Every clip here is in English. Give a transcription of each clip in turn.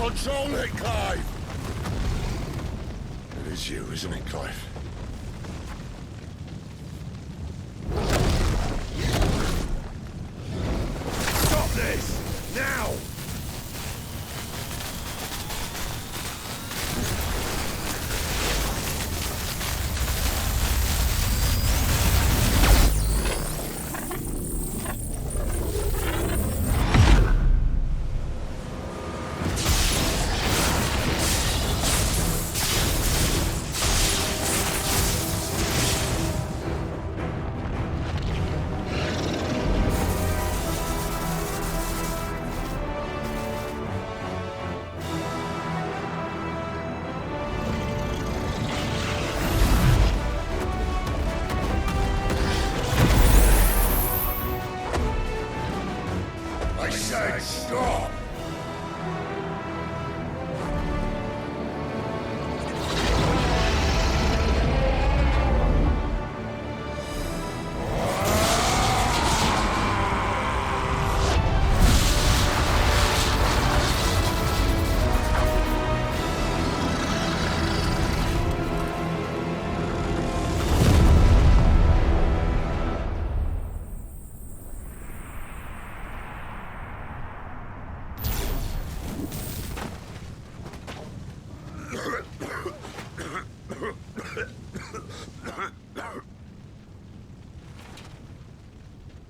Control it, Clive! It is you, isn't it, Clive? Stop this! Now! I said stop!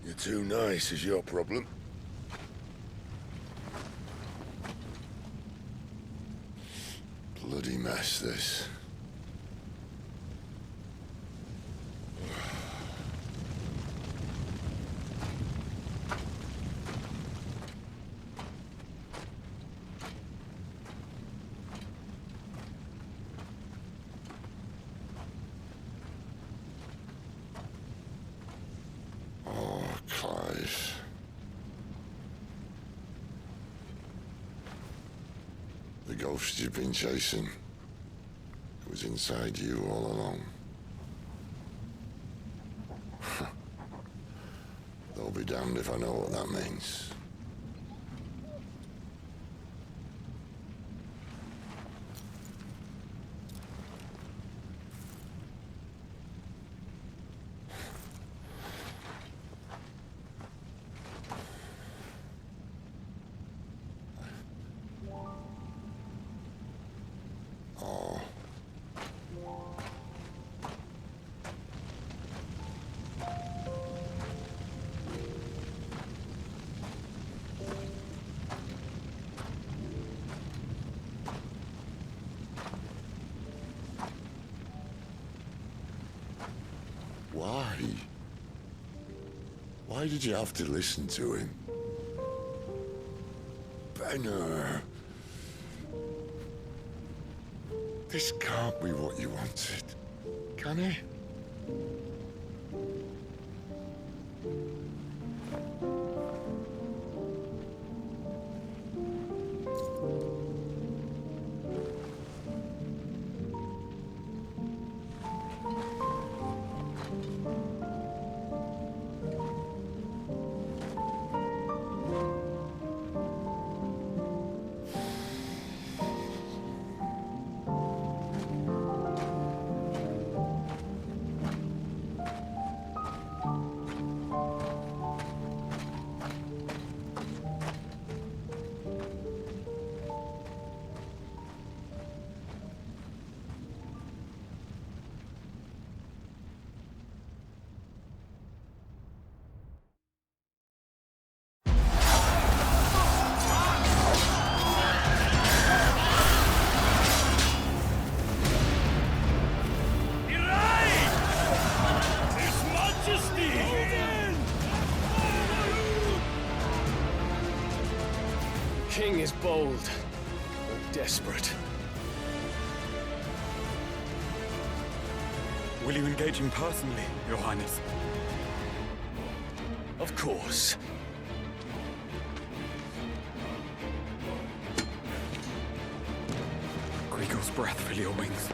You're too nice is your problem. Bloody mess, this. Clive. The ghost you've been chasing, it was inside you all along. They'll be damned if I know what that means. Why? Why did you have to listen to him? Benner. This can't be what you wanted, can it? King is bold, or desperate. Will you engage him personally, Your Highness? Of course. Griegel's breath fill your wings.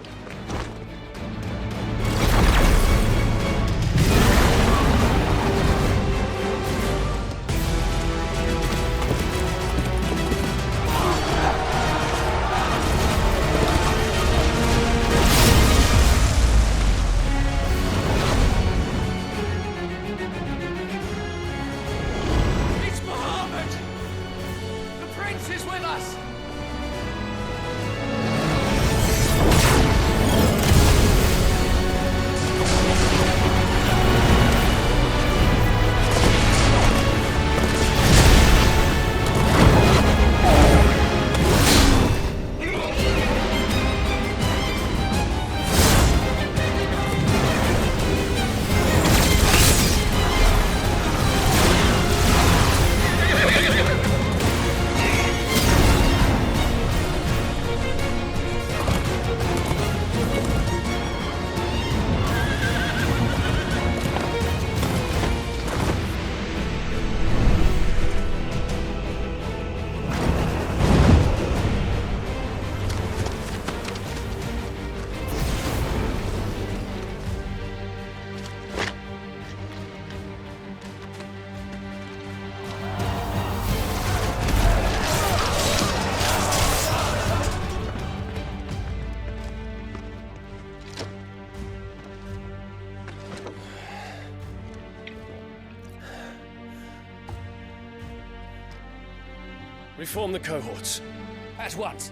us! Reform the cohorts. At once.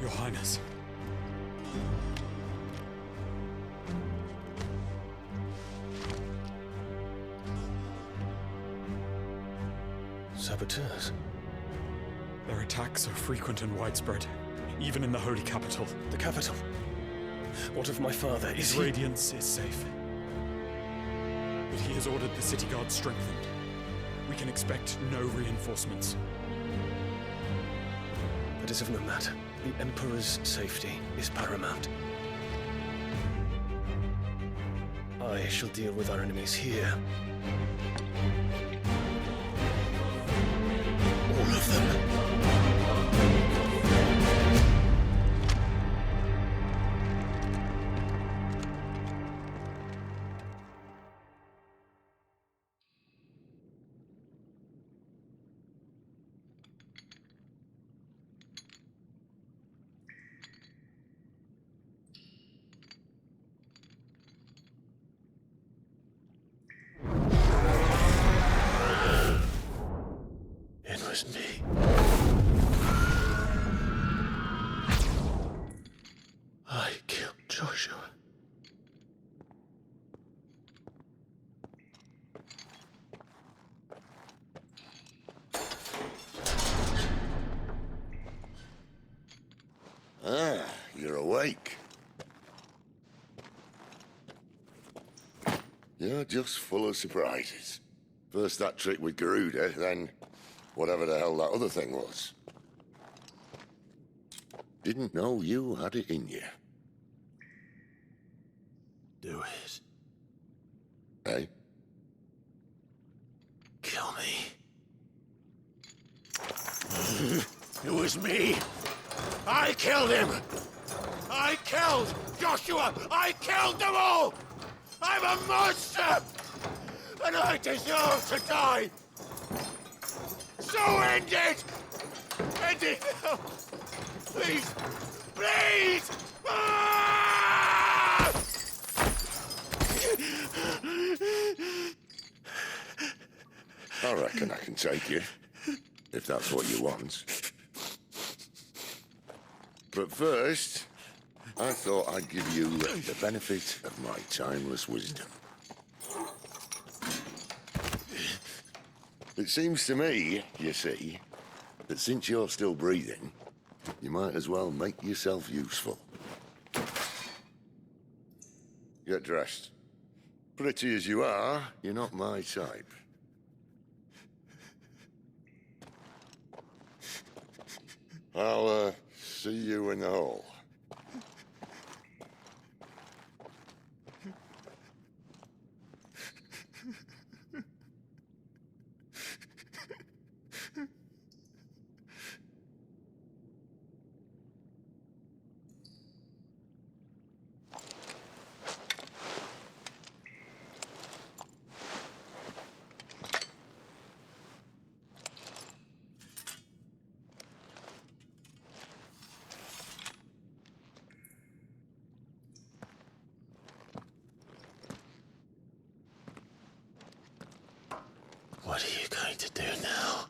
Your Highness. Saboteurs. Their attacks are frequent and widespread, even in the Holy Capital. The capital. What of my father? Is His he... radiance is safe. But he has ordered the city guard strengthened. We can expect no reinforcements. That is of no matter. The Emperor's safety is paramount. I shall deal with our enemies here. All of them. It was me. I killed Joshua. Ah, you're awake. You're just full of surprises. First that trick with Garuda, then whatever the hell that other thing was. Didn't know you had it in you. Do it. Eh? Kill me. It was me. I killed him. I killed Joshua. I killed them all. I'm a monster. And I deserve to die. So end it. End it now. Please. Please. Ah! I reckon I can take you, if that's what you want. But first, I thought I'd give you the benefit of my timeless wisdom. It seems to me, you see, that since you're still breathing, you might as well make yourself useful. Get dressed. Pretty as you are, you're not my type. I'll, see you in the hall. to do now?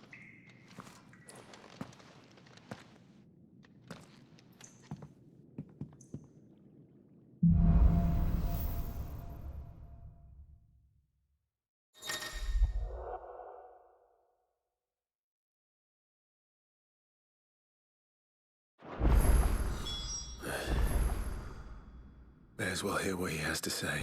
May as well hear what he has to say.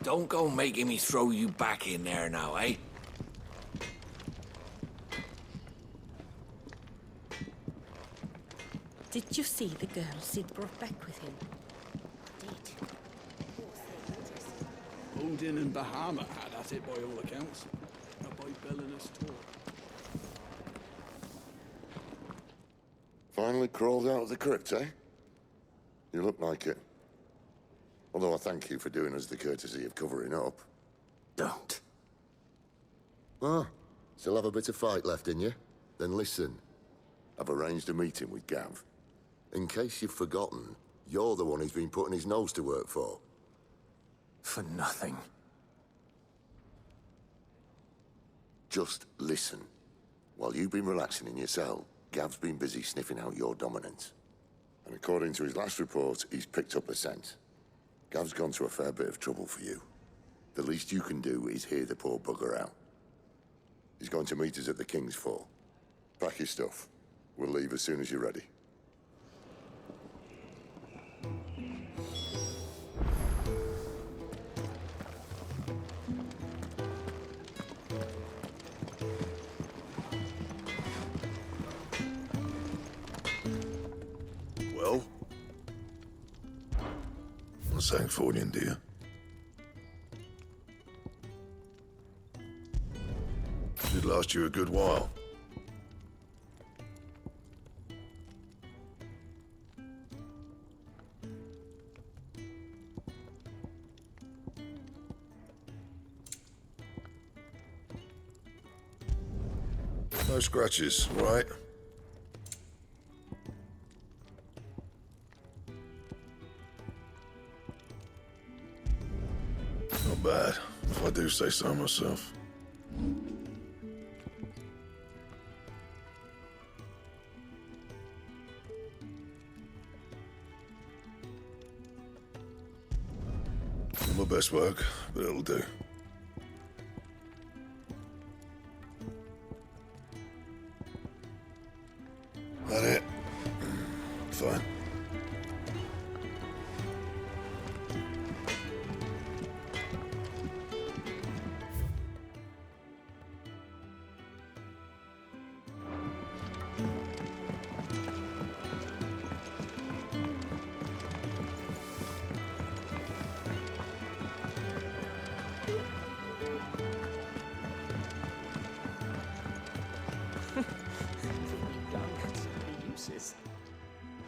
Don't go making me throw you back in there now, eh? Did you see the girl Sid brought back with him? Did. Odin and Bahama had at it by all accounts. Not by Belinus talk. Finally crawled out of the crypt, eh? You look like it. Although I thank you for doing us the courtesy of covering up. Don't. Ah, still have a bit of fight left in you? Then listen. I've arranged a meeting with Gav. In case you've forgotten, you're the one he's been putting his nose to work for. For nothing. Just listen. While you've been relaxing in your cell, Gav's been busy sniffing out your dominance. And according to his last report, he's picked up a scent. Gav's gone to a fair bit of trouble for you. The least you can do is hear the poor bugger out. He's going to meet us at the King's Fall. Pack your stuff. We'll leave as soon as you're ready. Well? What's Sancfordian, dear? Should last you a good while. No scratches, right? Not bad, if I do say so myself. Not my best work, but it'll do. That it? Fine.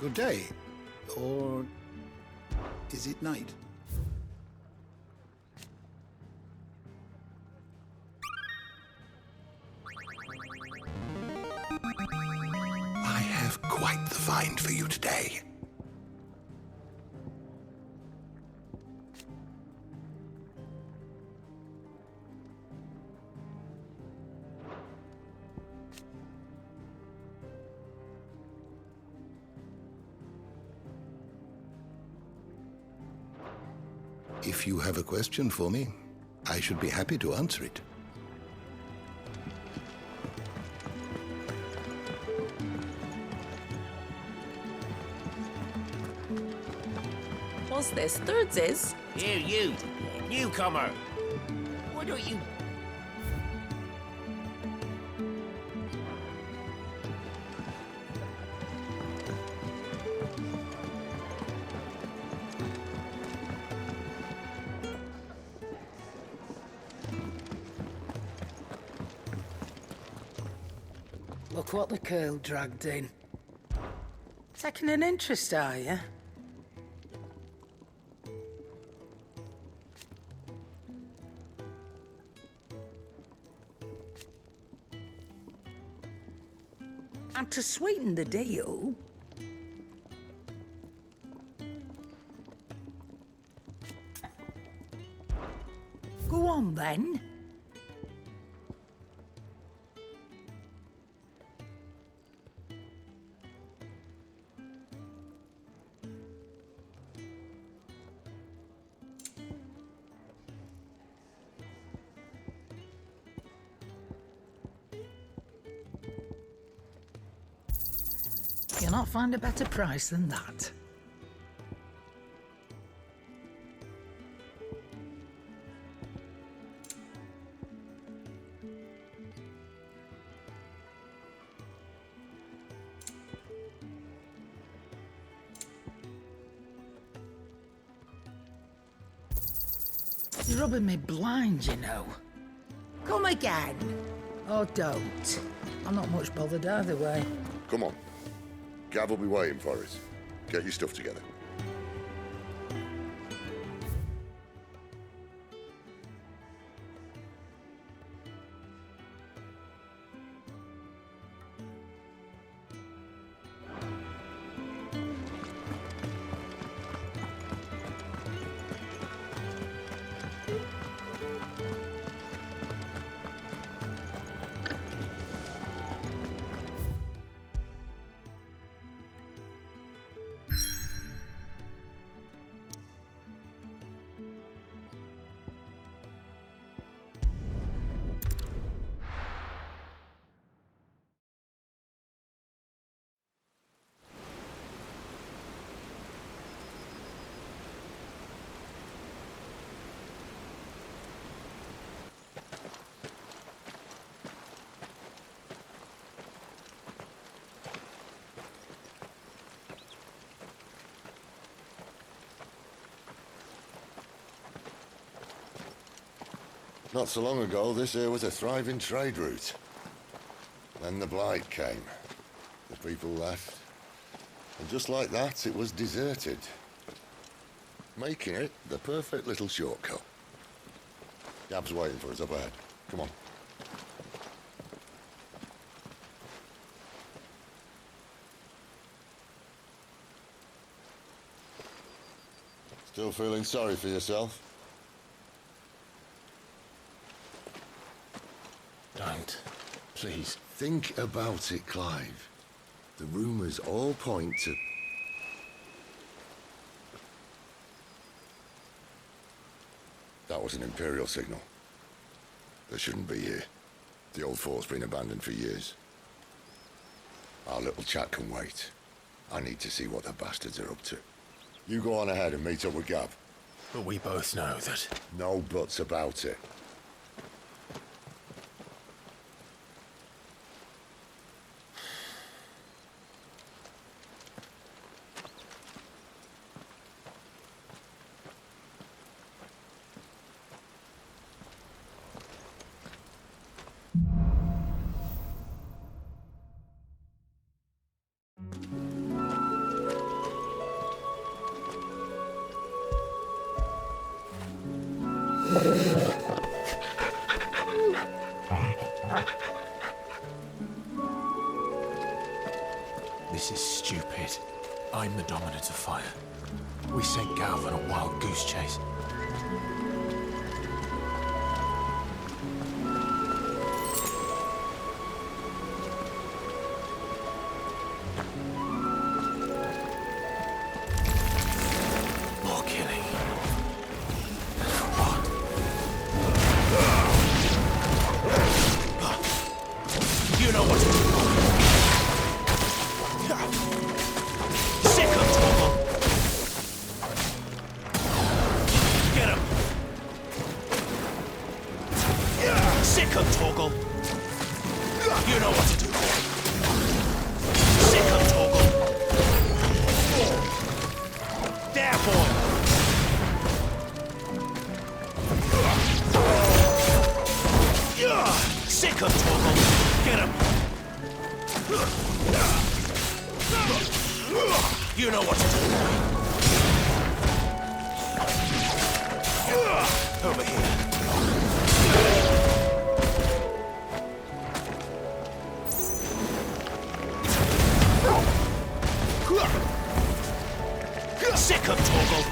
Good day. Or is it night? I have quite the find for you today. If you have a question for me, I should be happy to answer it. What's this? Thirds is? Here, you, newcomer. Why don't you... Look what the curl dragged in. Taking an interest, are you? And to sweeten the deal, on then. You'll not find a better price than that. You're rubbing me blind, you know. Come again. Or don't. I'm not much bothered either way. Come on. Gav will be waiting for us. Get your stuff together. Not so long ago, this here was a thriving trade route. Then the Blight came. The people left. And just like that, it was deserted. Making it the perfect little shortcut. Gab's waiting for us up ahead. Come on. Still feeling sorry for yourself? Don't. Please. Think about it, Clive. The rumours all point to... That was an Imperial signal. They shouldn't be here. The old fort's been abandoned for years. Our little chat can wait. I need to see what the bastards are up to. You go on ahead and meet up with Gab. But we both know that... No buts about it. This is stupid. I'm the dominant of fire. We sent Gav on a wild goose chase. More killing. And for what? You know what to do. Sick of Torgal. Get him. Sick of Torgal. You know what to do. Sick of Torgal. There, boy. Sick of Torgal. Get him. You know what to do. Over here. Sick of Torgal.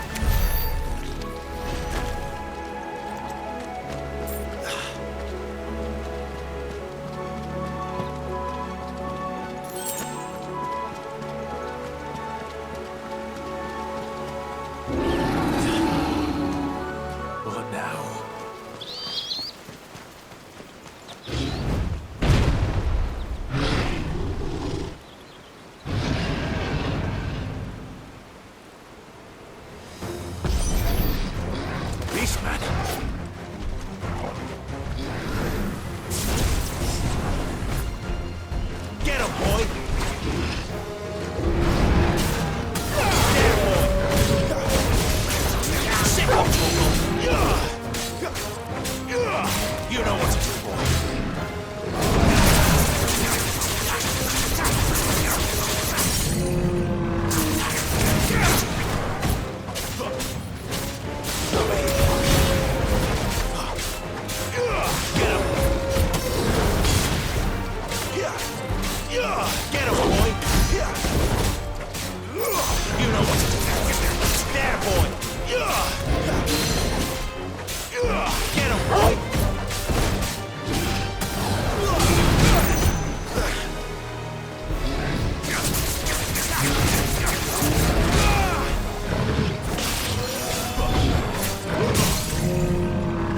Get him, boy! You know what to do. There, boy! Get him, boy!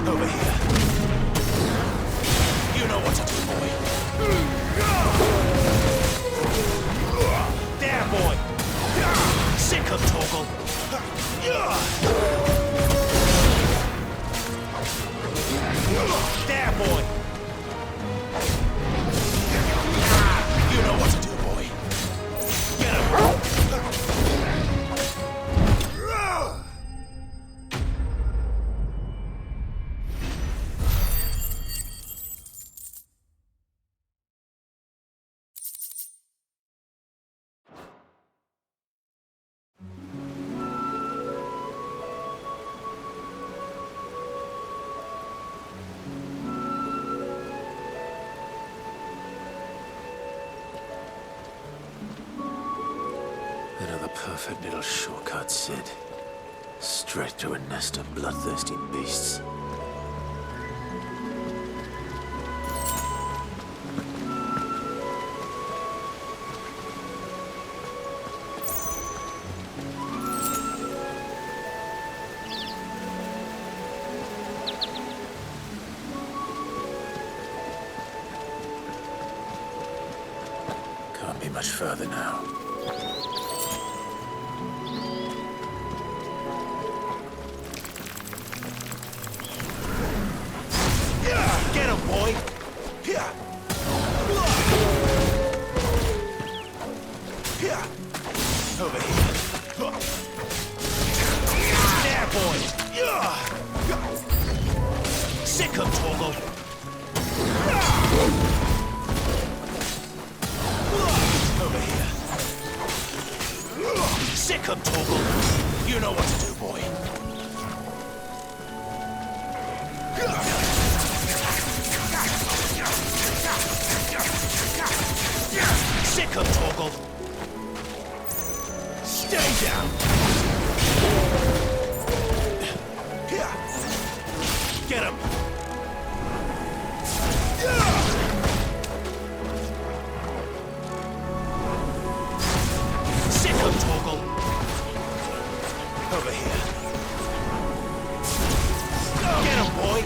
Over here. You know what to do, boy. There, boy. Sick of Torgal. There, boy. You know what to do, boy. Get him. Another perfect little shortcut, Sid. Straight through a nest of bloodthirsty beasts. Can't be much further now. Get him, boy! Here! Here! Over here. There, boy! Sick of Torgal! Over here. Sick of Torgal! You know what to do, boy. Sick of Torgal! Stay down! Here! Get him! Sick of Torgal! Over here. Get him, boy!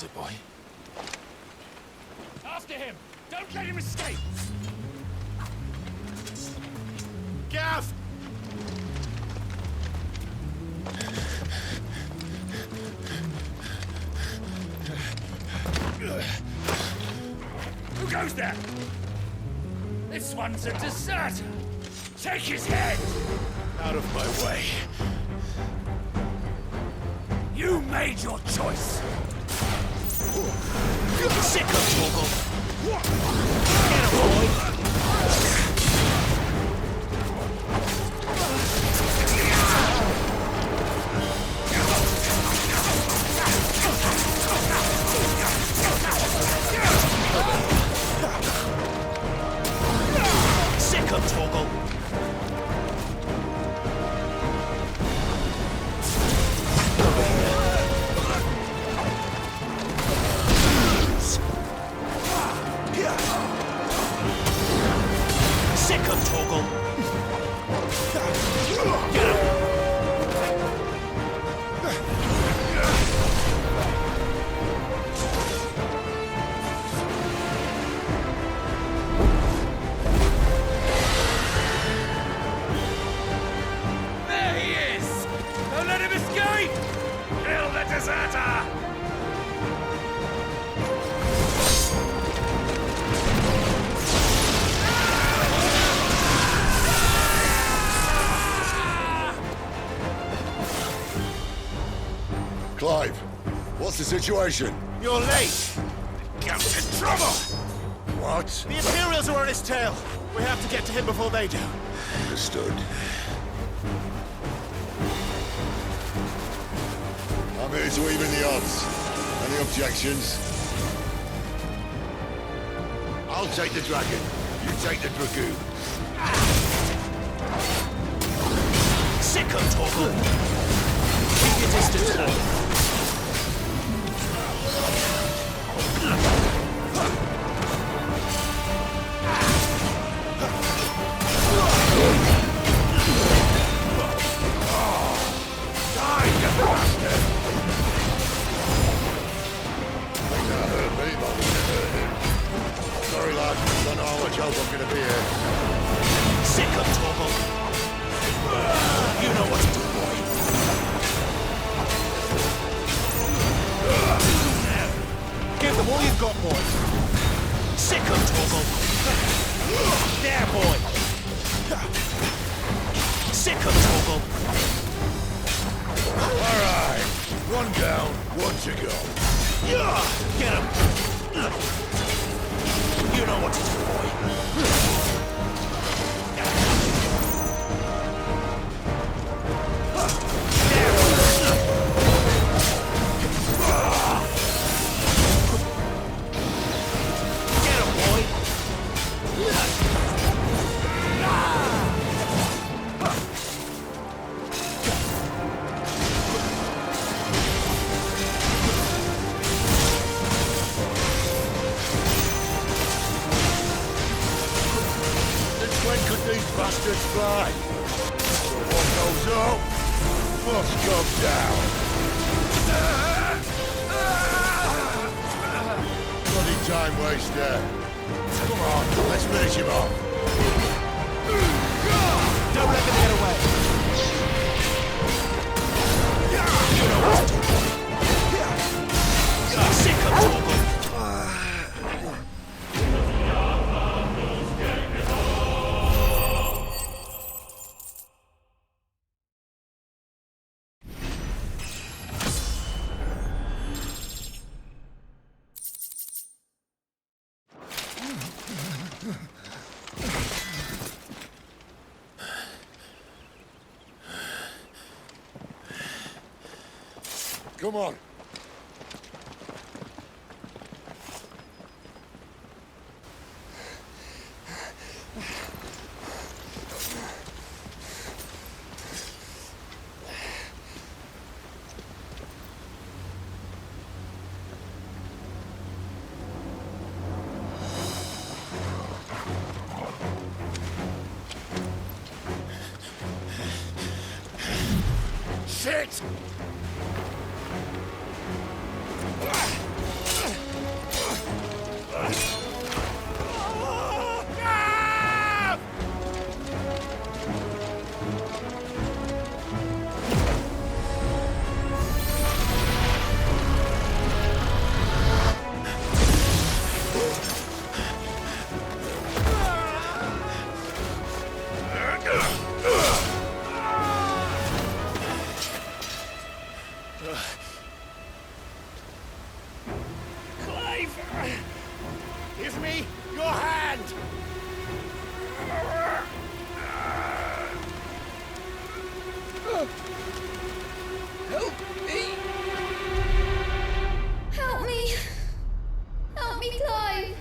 is it, boy? After him! Don't let him escape! Gav! Who goes there? This one's a deserter! Take his head! Out of my way. You made your choice! Sick of Torgal! Get him, boy! Sick of Torgal! Sick of Torgal! Get him! There he is! Don't let him escape! Kill the deserter! Clive, what's the situation? You're late! Gamp's in trouble! What? The Imperials are on his tail! We have to get to him before they do. Understood. I'm here to even the odds. Any objections? I'll take the dragon. You take the dragoon. Sick of Torgal! Keep your distance, boy! Sorry, lad. Don't know how much help I'm gonna be here. Sick of Torgal! You know what to do, boy! Give them all you've got, boy. Sick of Torgal! There, boy. Sick of Torgal! All right. One down, one to go. Get him! You know what to do, boy! Get him, boy! Since when could these bastards fly? What goes up must come down. Bloody time waster. Come on, let's finish him off. Don't let them get away. You know what to do, boy! Sick of Torgal! Come on. Shit! Your hand! Help me! Help me! Help me, Clive!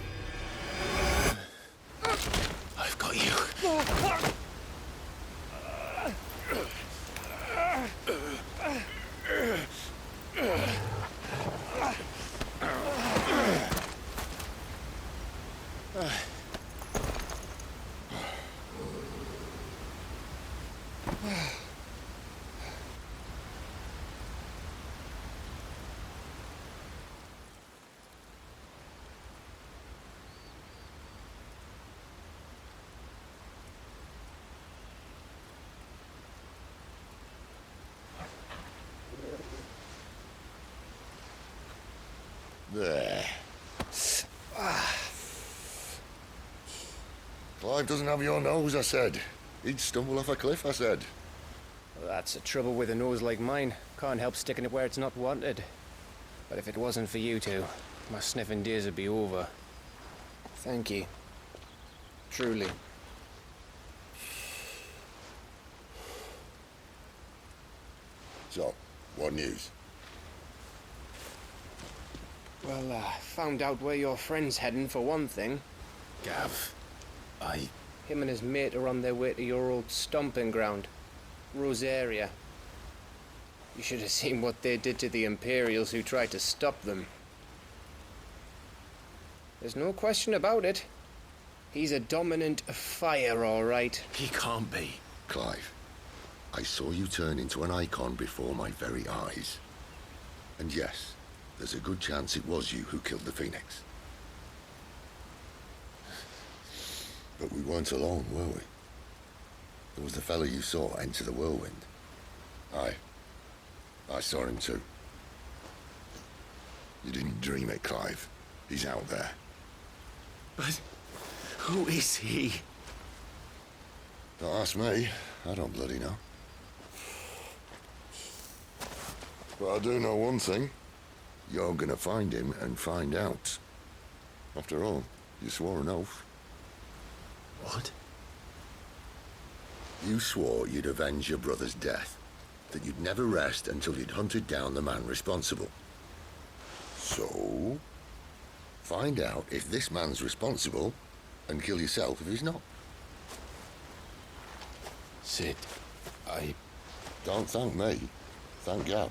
I've got you. There. Clive doesn't have your nose, I said. He'd stumble off a cliff, I said. Well, that's the trouble with a nose like mine. Can't help sticking it where it's not wanted. But if it wasn't for you two, my sniffing days would be over. Thank you. Truly. So, what news? Well, found out where your friend's heading, for one thing. Gav, Him and his mate are on their way to your old stomping ground, Rosaria. You should have seen what they did to the Imperials who tried to stop them. There's no question about it. He's a dominant of fire, all right. He can't be. Clive, I saw you turn into an Eikon before my very eyes. And yes, there's a good chance it was you who killed the Phoenix. But we weren't alone, were we? There was the fellow you saw enter the whirlwind. I saw him too. You didn't dream it, Clive. He's out there. But who is he? Don't ask me. I don't bloody know. But I do know one thing. You're gonna find him and find out. After all, you swore an oath. What? You swore you'd avenge your brother's death. That you'd never rest until you'd hunted down the man responsible. So, find out if this man's responsible, and kill yourself if he's not. Sid, Don't thank me. Thank Gav.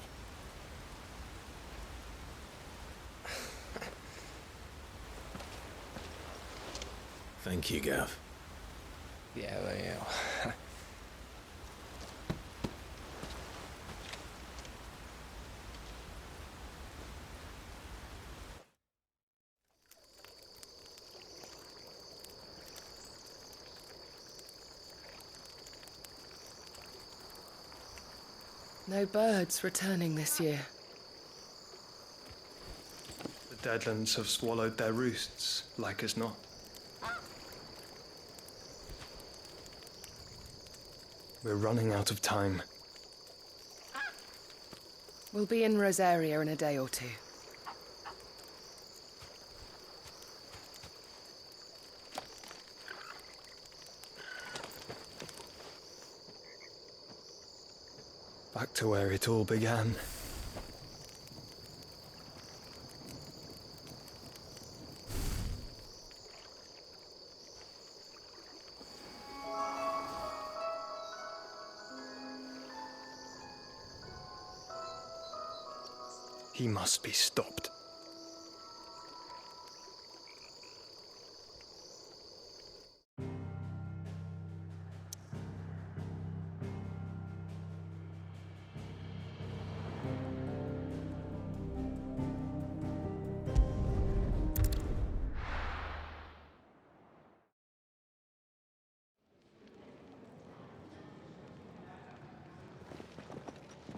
Thank you, Gav. Yeah, well, yeah. No birds returning this year. The Deadlands have swallowed their roosts, like as not. We're running out of time. We'll be in Rosaria in a day or two. Back to where it all began. He must be stopped.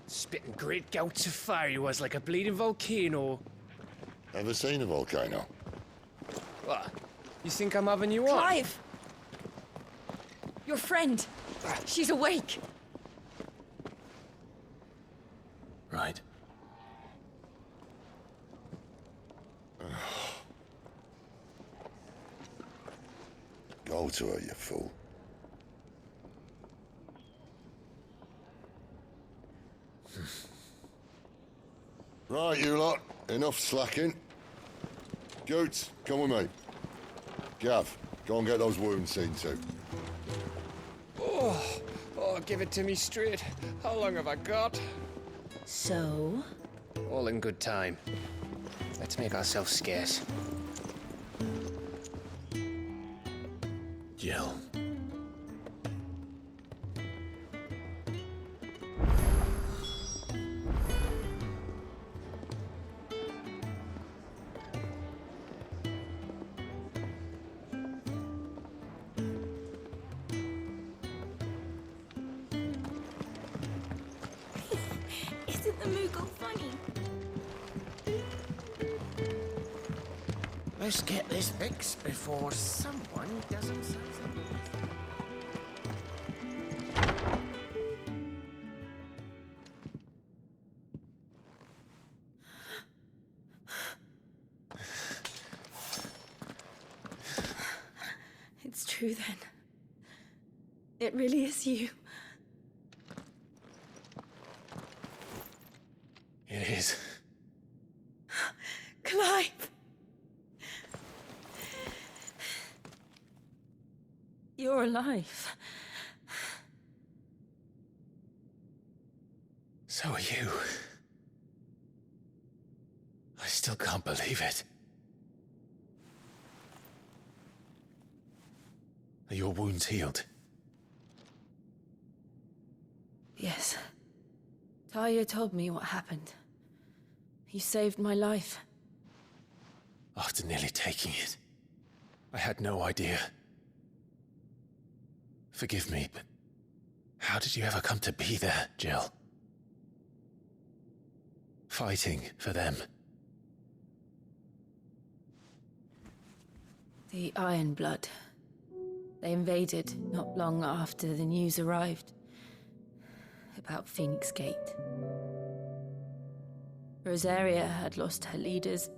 Spitting great gouts of fire he was, like a bleeding volcano. Ever seen a volcano? What? You think I'm having you on? Clive! Your friend. She's awake. Right. bow to her, you fool. Right, you lot. Enough slacking. Goots, come with me. Gav, go and get those wounds seen to. Oh, give it to me straight. How long have I got? So? All in good time. Let's make ourselves scarce. Jill. Isn't the Moogle funny? Let's get this fixed before someone does themselves in. It's true then. It really is you. It is. Clive! You're alive. So are you. I still can't believe it. Are your wounds healed? Yes. Talia told me what happened. You saved my life. After nearly taking it, I had no idea. Forgive me, but how did you ever come to be there, Jill? Fighting for them. The Iron Blood. They invaded not long after the news arrived about Phoenix Gate. Rosaria had lost her leaders.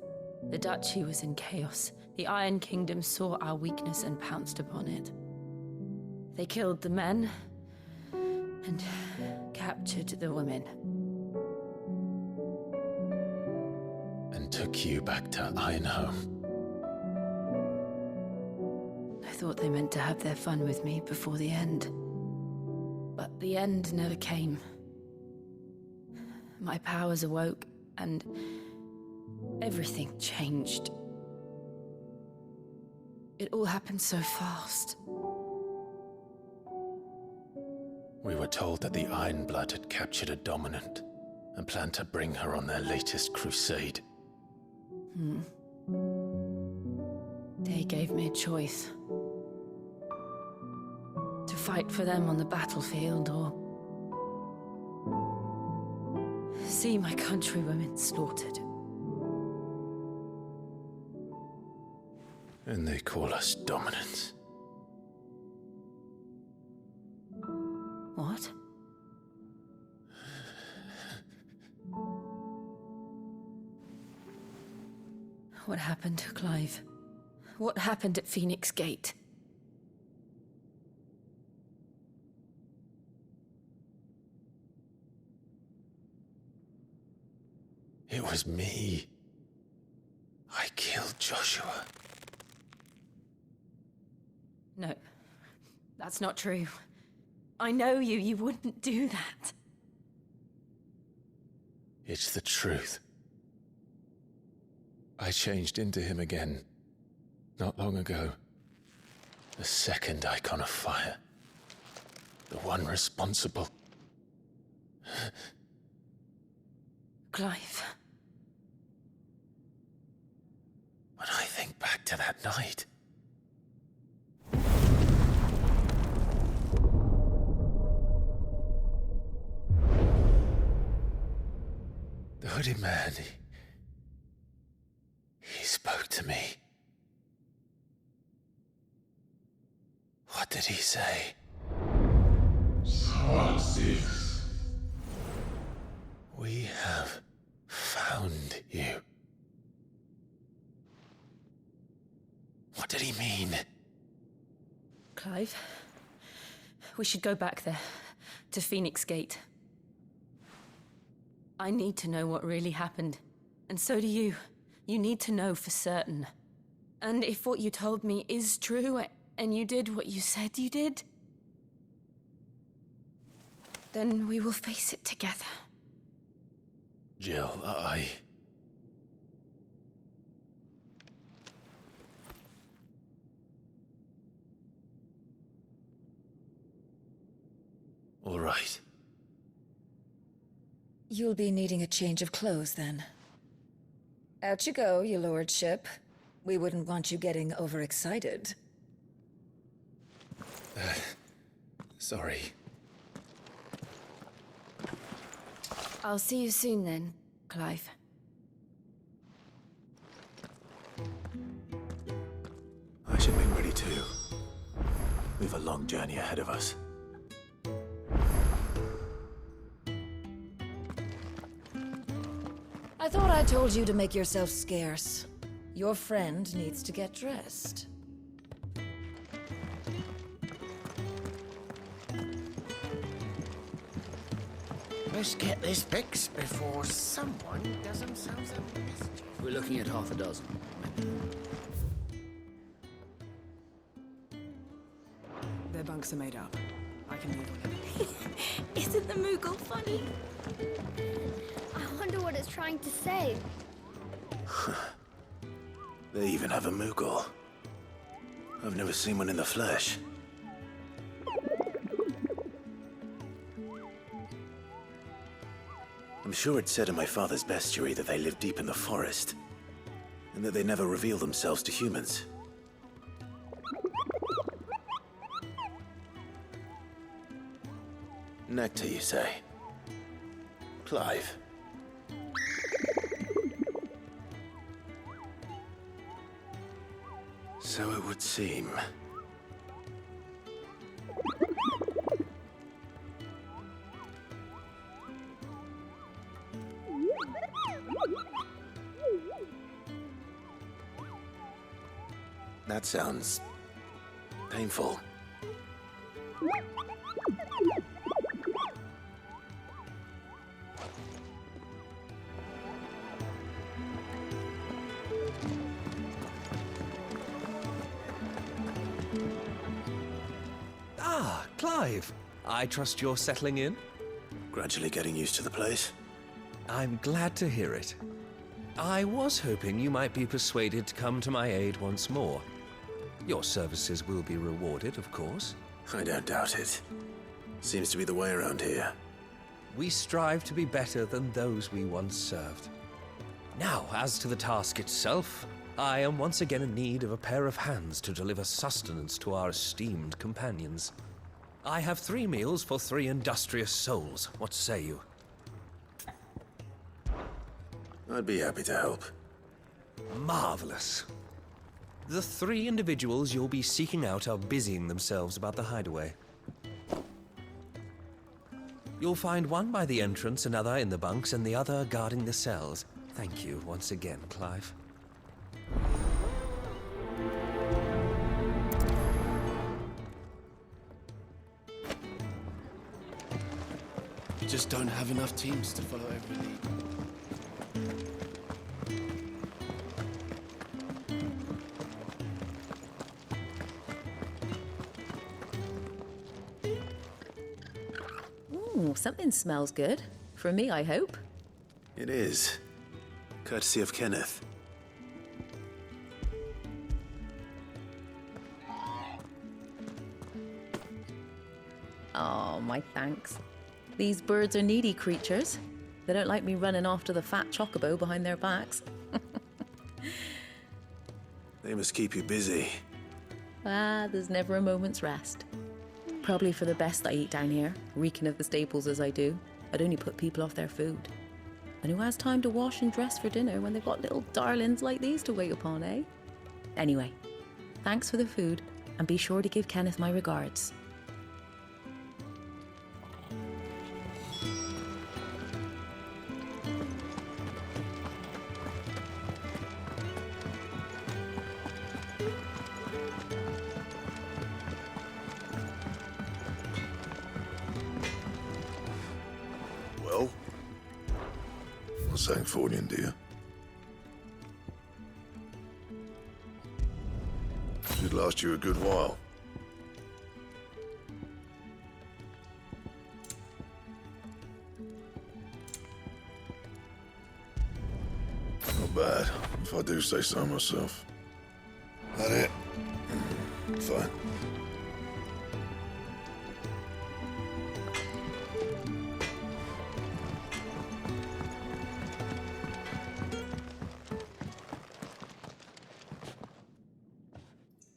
The Duchy was in chaos. The Iron Kingdom saw our weakness and pounced upon it. They killed the men and captured the women. And took you back to Ironhome. I thought they meant to have their fun with me before the end. But the end never came. My powers awoke, and everything changed. It all happened so fast. We were told that the Iron Blood had captured a dominant and planned to bring her on their latest crusade. They gave me a choice. To fight for them on the battlefield, or see my countrywomen slaughtered. And they call us dominants. What? What happened to Clive? What happened at Phoenix Gate? It was me. I killed Joshua. No, that's not true. I know you. You wouldn't do that. It's the truth. I changed into him again, not long ago. The second Eikon of Fire. The one responsible. Clive. When I think back to that night... The hooded man, he spoke to me. What did he say? We have found you. What did he mean? Clive, we should go back there, to Phoenix Gate. I need to know what really happened, and so do you. You need to know for certain. And if what you told me is true, and you did what you said you did, then we will face it together. Jill, all right. You'll be needing a change of clothes, then. Out you go, your lordship. We wouldn't want you getting overexcited. Sorry. I'll see you soon then, Clive. I should make ready too. We've a long journey ahead of us. I thought I told you to make yourself scarce. Your friend needs to get dressed. Let's get this fixed before someone does themselves a mischief. We're looking at half a dozen. Their bunks are made up. I can leave one. Isn't the Moogle funny? I wonder what it's trying to say. They even have a Moogle. I've never seen one in the flesh. I'm sure it said in my father's bestiary that they live deep in the forest, and that they never reveal themselves to humans. Nectar, you say? Clive. So it would seem. That sounds painful. Ah, Clive. I trust you're settling in? Gradually getting used to the place. I'm glad to hear it. I was hoping you might be persuaded to come to my aid once more. Your services will be rewarded, of course. I don't doubt it. Seems to be the way around here. We strive to be better than those we once served. Now, as to the task itself, I am once again in need of a pair of hands to deliver sustenance to our esteemed companions. I have 3 meals for 3 industrious souls. What say you? I'd be happy to help. Marvelous. The 3 individuals you'll be seeking out are busying themselves about the hideaway. You'll find one by the entrance, another in the bunks, and the other guarding the cells. Thank you once again, Clive. You just don't have enough teams to follow every lead. Ooh, something smells good. For me, I hope. It is. Courtesy of Kenneth. Oh, my thanks. These birds are needy creatures. They don't like me running after the fat chocobo behind their backs. They must keep you busy. Ah, there's never a moment's rest. Probably for the best I eat down here, reeking of the staples as I do. I'd only put people off their food. And who has time to wash and dress for dinner when they've got little darlings like these to wait upon, eh? Anyway, thanks for the food, and be sure to give Kenneth my regards. Sanktfornian, do you? Should last you a good while. Not bad, if I do say so myself. That it? Fine.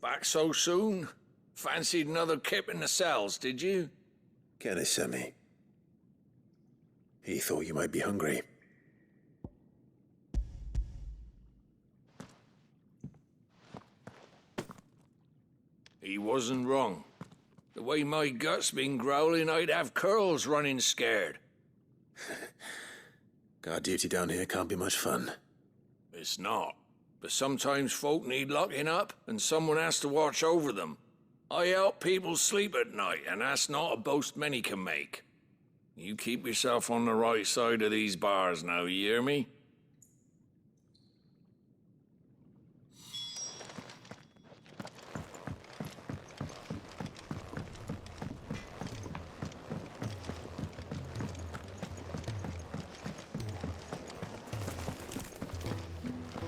Back so soon? Fancied another kip in the cells, did you? Kenneth sent me. He thought you might be hungry. He wasn't wrong. The way my gut's been growling, I'd have curls running scared. Guard duty down here can't be much fun. It's not. But sometimes folk need locking up, and someone has to watch over them. I help people sleep at night, and that's not a boast many can make. You keep yourself on the right side of these bars now, you hear me?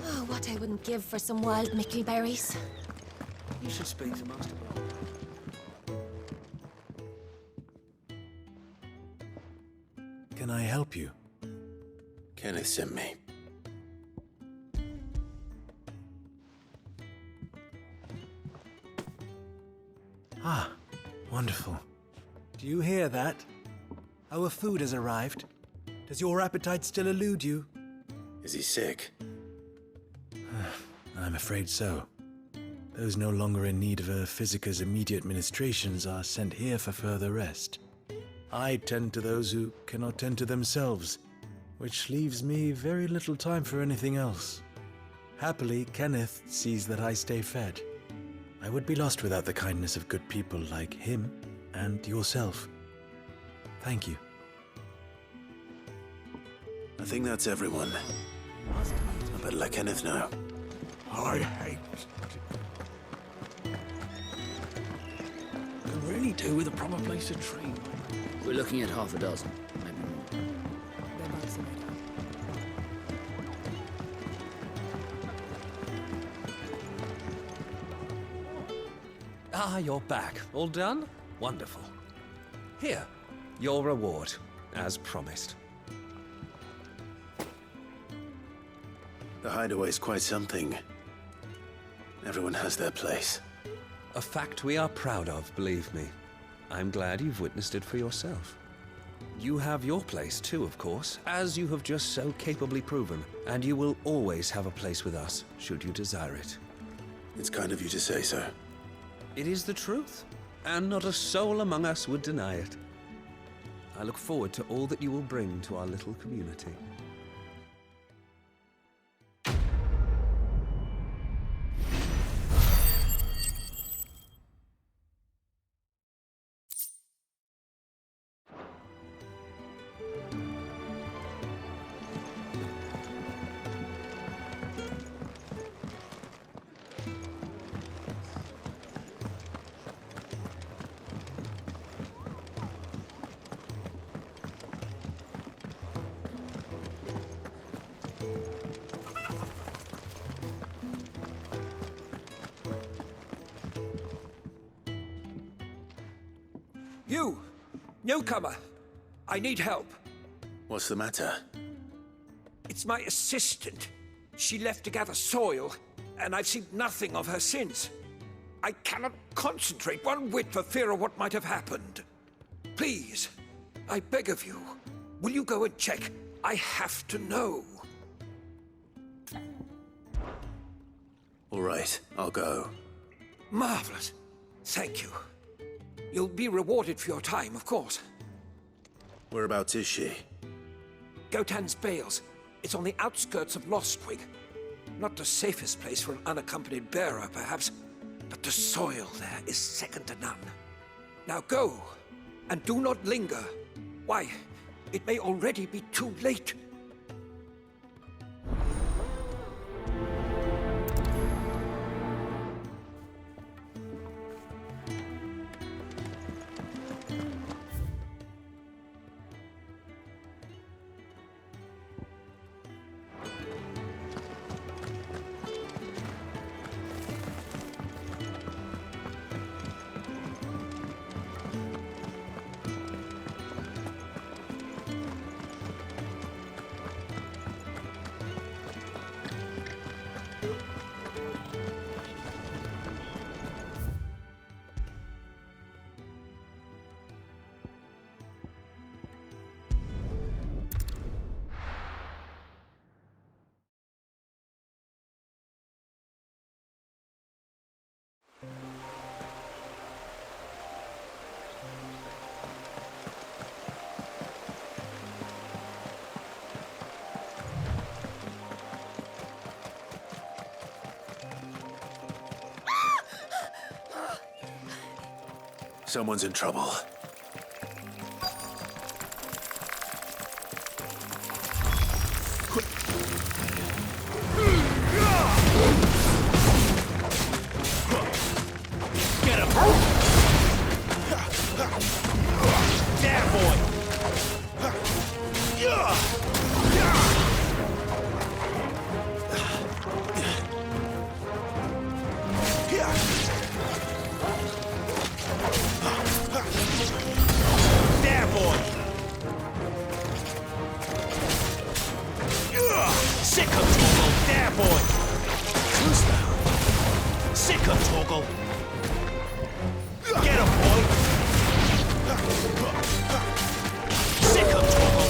Oh, what I wouldn't give for some wild mickleberries. You should speak to Master Bob. Can I help you? Kenneth sent me. Ah, wonderful. Do you hear that? Our food has arrived. Does your appetite still elude you? Is he sick? I'm afraid so. Those no longer in need of a physicker's immediate ministrations are sent here for further rest. I tend to those who cannot tend to themselves, which leaves me very little time for anything else. Happily, Kenneth sees that I stay fed. I would be lost without the kindness of good people like him and yourself. Thank you. I think that's everyone. I better let Kenneth know. I hate... Could really do with a proper place to train. We're looking at half a dozen, maybe more. Their bunks are made up. Ah, you're back. All done? Wonderful. Here, your reward, as promised. The hideaway's quite something. Everyone has their place. A fact we are proud of, believe me. I'm glad you've witnessed it for yourself. You have your place too, of course, as you have just so capably proven, and you will always have a place with us, should you desire it. It's kind of you to say so. It is the truth, and not a soul among us would deny it. I look forward to all that you will bring to our little community. You! Newcomer! I need help. What's the matter? It's my assistant. She left to gather soil, and I've seen nothing of her since. I cannot concentrate one whit for fear of what might have happened. Please, I beg of you, will you go and check? I have to know. All right, I'll go. Marvelous. Thank you. You'll be rewarded for your time, of course. Whereabouts is she? Gotan's Bales. It's on the outskirts of Lostwig. Not the safest place for an unaccompanied bearer, perhaps, but the soil there is second to none. Now go, and do not linger. Why, it may already be too late. Someone's in trouble. Get him! There, boy! There, boy! Sick of Toggle! There, boy! Who's that? Sick of Toggle! Get him, boy! Sick of Toggle!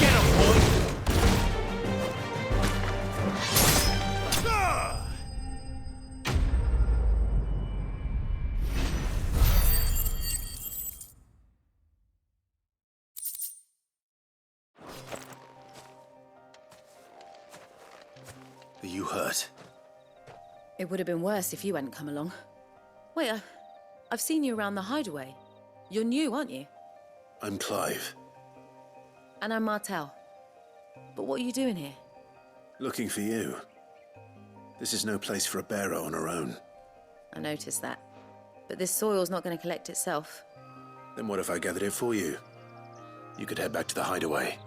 Get him, boy! Are you hurt? It would have been worse if you hadn't come along. Wait, I've seen you around the hideaway. You're new, aren't you? I'm Clive. And I'm Martel. But what are you doing here? Looking for you. This is no place for a bearer on her own. I noticed that. But this soil's not going to collect itself. Then what if I gathered it for you? You could head back to the hideaway.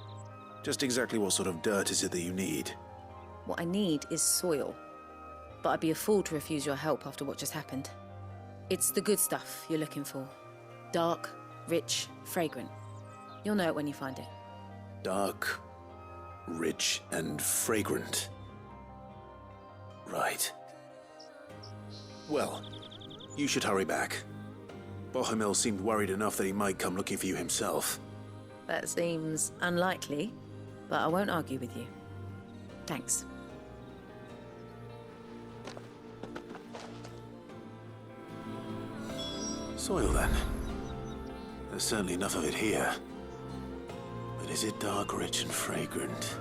Just exactly what sort of dirt is it that you need? What I need is soil. But I'd be a fool to refuse your help after what just happened. It's the good stuff you're looking for. Dark, rich, fragrant. You'll know it when you find it. Dark, rich, and fragrant. Right. Well, you should hurry back. Bohemil seemed worried enough that he might come looking for you himself. That seems unlikely, but I won't argue with you. Thanks. Soil, then. There's certainly enough of it here. But is it dark, rich, and fragrant?